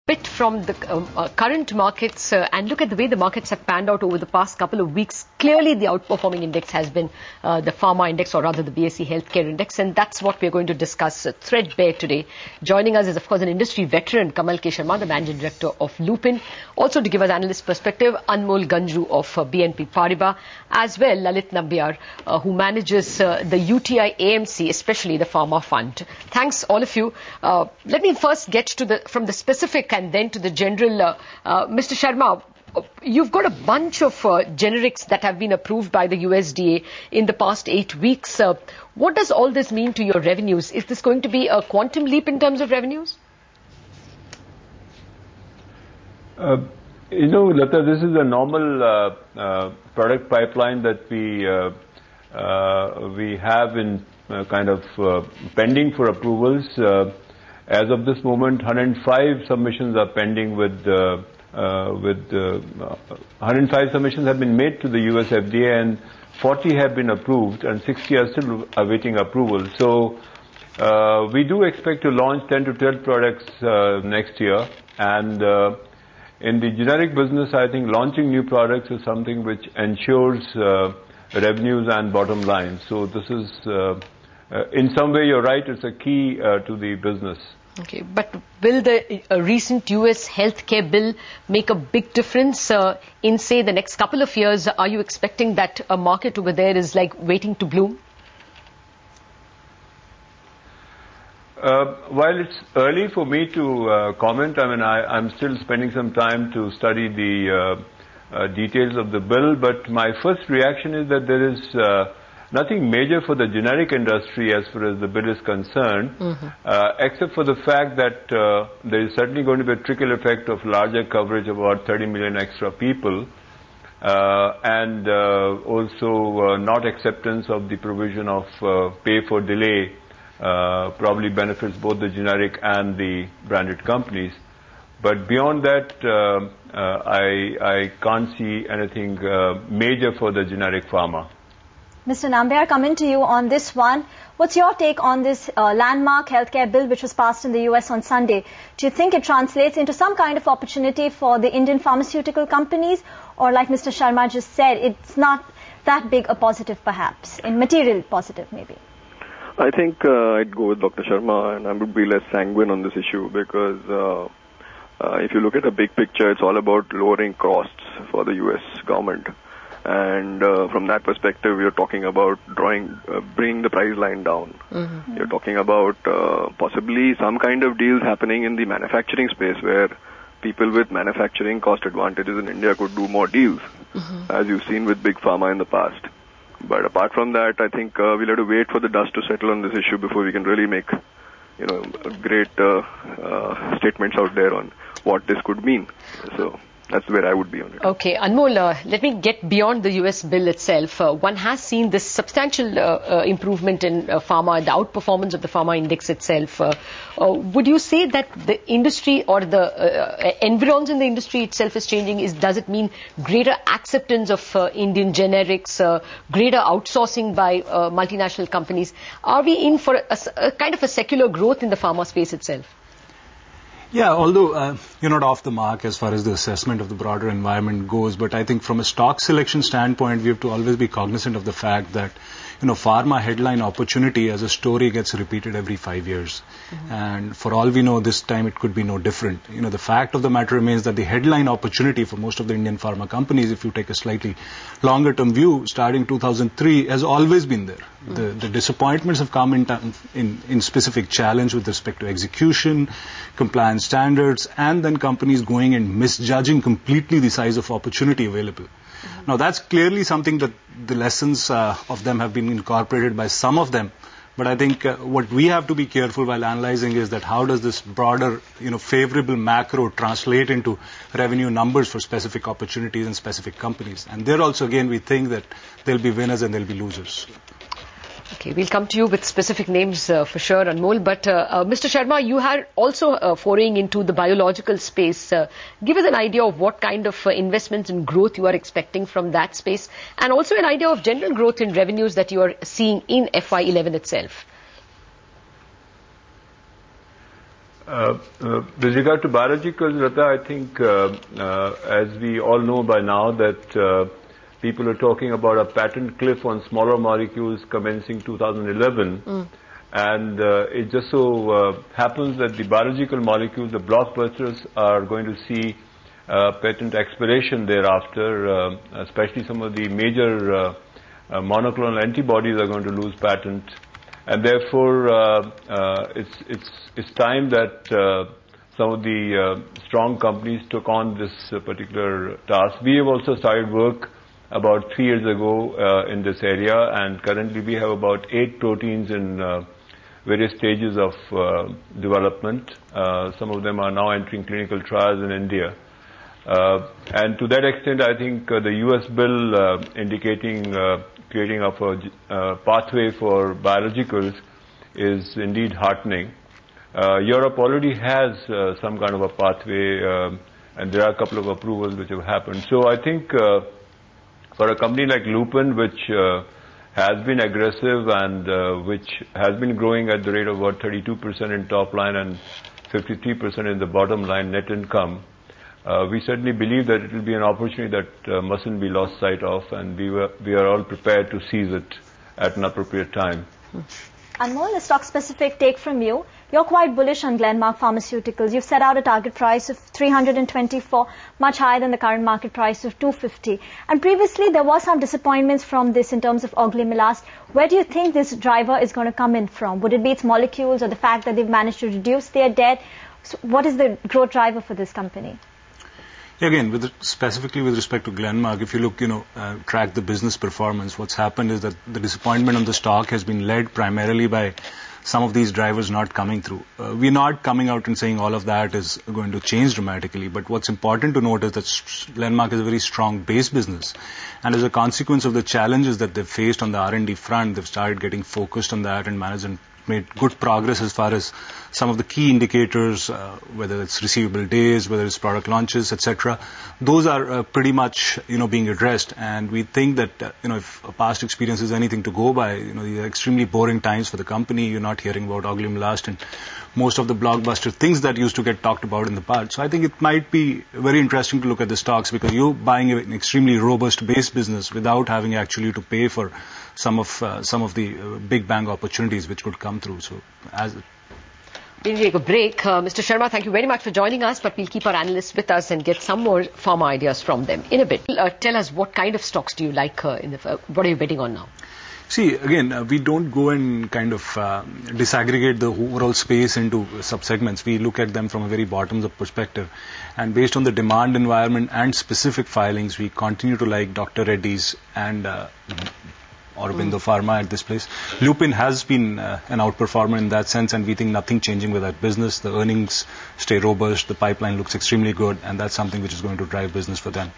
bit from the current markets and look at the way the markets have panned out over the past couple of weeks. Clearly, the outperforming index has been the pharma index, or rather the BSE Healthcare Index, and that's what we're going to discuss threadbare today. Joining us is, of course, an industry veteran, Kamal K. Sharma, the Managing Director of Lupin. Also, to give us analyst perspective, Anmol Ganju of BNP Paribas, as well Lalit Nambiar, who manages the UTI AMC, especially the pharma fund. Thanks, all of you. Let me first get to from the specific and then to the general. Mr. Sharma, you've got a bunch of generics that have been approved by the USDA in the past 8 weeks. What does all this mean to your revenues? Is this going to be a quantum leap in terms of revenues? Lata, this is a normal product pipeline that we have in kind of pending for approvals. As of this moment, 105 submissions are pending with 105 submissions have been made to the US FDA, and 40 have been approved and 60 are still awaiting approval. So we do expect to launch 10 to 12 products next year, and in the generic business, I think launching new products is something which ensures revenues and bottom line. So this is, in some way, you're right, it's a key to the business. Okay, but will the recent US healthcare bill make a big difference in, say, the next couple of years? Are you expecting that a market over there is like waiting to bloom? While it's early for me to comment, I mean, I'm still spending some time to study the details of the bill, but my first reaction is that there is nothing major for the generic industry as far as the bill is concerned, except for the fact that there is certainly going to be a trickle effect of larger coverage of about 30 million extra people, and also not acceptance of the provision of pay for delay probably benefits both the generic and the branded companies. But beyond that, I can't see anything major for the generic pharma. Mr. Nambiar, coming to you on this one. What's your take on this landmark healthcare bill which was passed in the US on Sunday? Do you think it translates into some kind of opportunity for the Indian pharmaceutical companies? Or like Mr. Sharma just said, it's not that big a positive perhaps, in material positive maybe? I think I'd go with Dr. Sharma, and I would be less sanguine on this issue because if you look at the big picture, it's all about lowering costs for the US government. And from that perspective, you're talking about bringing the price line down. You're talking about possibly some kind of deals happening in the manufacturing space where people with manufacturing cost advantages in India could do more deals, as you've seen with Big Pharma in the past. But apart from that, I think we'll have to wait for the dust to settle on this issue before we can really make, great statements out there on what this could mean. So that's where I would be on it. Okay, Anmol, let me get beyond the US bill itself. One has seen this substantial improvement in pharma, the outperformance of the pharma index itself. Would you say that the industry or the environs in the industry itself is changing? Does it mean greater acceptance of Indian generics, greater outsourcing by multinational companies? Are we in for a kind of a secular growth in the pharma space itself? Yeah, although you're not off the mark as far as the assessment of the broader environment goes, but I think from a stock selection standpoint, we have to always be cognizant of the fact that, pharma headline opportunity as a story gets repeated every 5 years. And for all we know, this time it could be no different. The fact of the matter remains that the headline opportunity for most of the Indian pharma companies, if you take a slightly longer term view, starting 2003, has always been there. The disappointments have come in specific challenge with respect to execution, compliance standards, and then companies going and misjudging completely the size of opportunity available. Now, that's clearly something that the lessons of them have been incorporated by some of them. But I think what we have to be careful while analyzing is that how does this broader, favorable macro translate into revenue numbers for specific opportunities and specific companies. And there also, again, we think that there'll be winners and there'll be losers. Okay, we'll come to you with specific names for sure, Anmol. But Mr. Sharma, you are also foraying into the biological space. Give us an idea of what kind of investments and growth you are expecting from that space, and also an idea of general growth in revenues that you are seeing in FY11 itself. With regard to biologicals, Lata, I think as we all know by now that people are talking about a patent cliff on smaller molecules commencing 2011. And it just so happens that the biological molecules, the blockbusters, are going to see patent expiration thereafter, especially some of the major monoclonal antibodies are going to lose patent. And therefore, it's time that some of the strong companies took on this particular task. We have also started work about 3 years ago in this area, and currently we have about 8 proteins in various stages of development. Some of them are now entering clinical trials in India. And to that extent, I think the US bill indicating creating of a pathway for biologicals is indeed heartening. Europe already has some kind of a pathway, and there are a couple of approvals which have happened. So I think for a company like Lupin, which has been aggressive and which has been growing at the rate of about 32% in top line and 53% in the bottom line net income, we certainly believe that it will be an opportunity that mustn't be lost sight of, and we are all prepared to seize it at an appropriate time. Anmol, a stock-specific take from you. You're quite bullish on Glenmark Pharmaceuticals. You've set out a target price of 324, much higher than the current market price of 250. And previously, there was some disappointments from this in terms of Oglimilast. Where do you think this driver is going to come in from? Would it be its molecules or the fact that they've managed to reduce their debt? So what is the growth driver for this company? Again, specifically with respect to Glenmark, if you look, track the business performance, what's happened is that the disappointment on the stock has been led primarily by some of these drivers not coming through. We're not coming out and saying all of that is going to change dramatically, but what's important to note is that Glenmark is a very strong base business, and as a consequence of the challenges that they've faced on the R&D front, they've started getting focused on that and made good progress as far as some of the key indicators, whether it's receivable days, whether it's product launches, etc. Those are pretty much, being addressed. And we think that, if past experience is anything to go by, these are extremely boring times for the company. You're not hearing about Oglimilast and most of the blockbuster things that used to get talked about in the past. So I think it might be very interesting to look at the stocks because you're buying an extremely robust base business without having actually to pay for some of the big bang opportunities which would come through. So we'll take a break. Mr. Sharma, thank you very much for joining us, but we'll keep our analysts with us and get some more pharma ideas from them in a bit. Tell us what kind of stocks do you like what are you betting on now? See, again, we don't go and kind of disaggregate the overall space into subsegments. We look at them from a very bottoms-up perspective. And based on the demand environment and specific filings, we continue to like Dr. Reddy's and Aurobindo Pharma at this place. Lupin has been an outperformer in that sense, and we think nothing changing with that business. The earnings stay robust, the pipeline looks extremely good, and that's something which is going to drive business for them.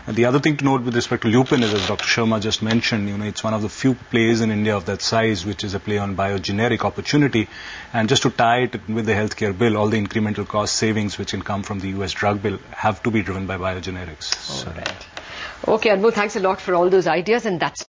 And the other thing to note with respect to Lupin is, as Dr. Sharma just mentioned, it's one of the few plays in India of that size, which is a play on biogeneric opportunity. And just to tie it with the healthcare bill, all the incremental cost savings which can come from the US drug bill have to be driven by biogenerics. All right. Okay, Anmol, thanks a lot for all those ideas, and that's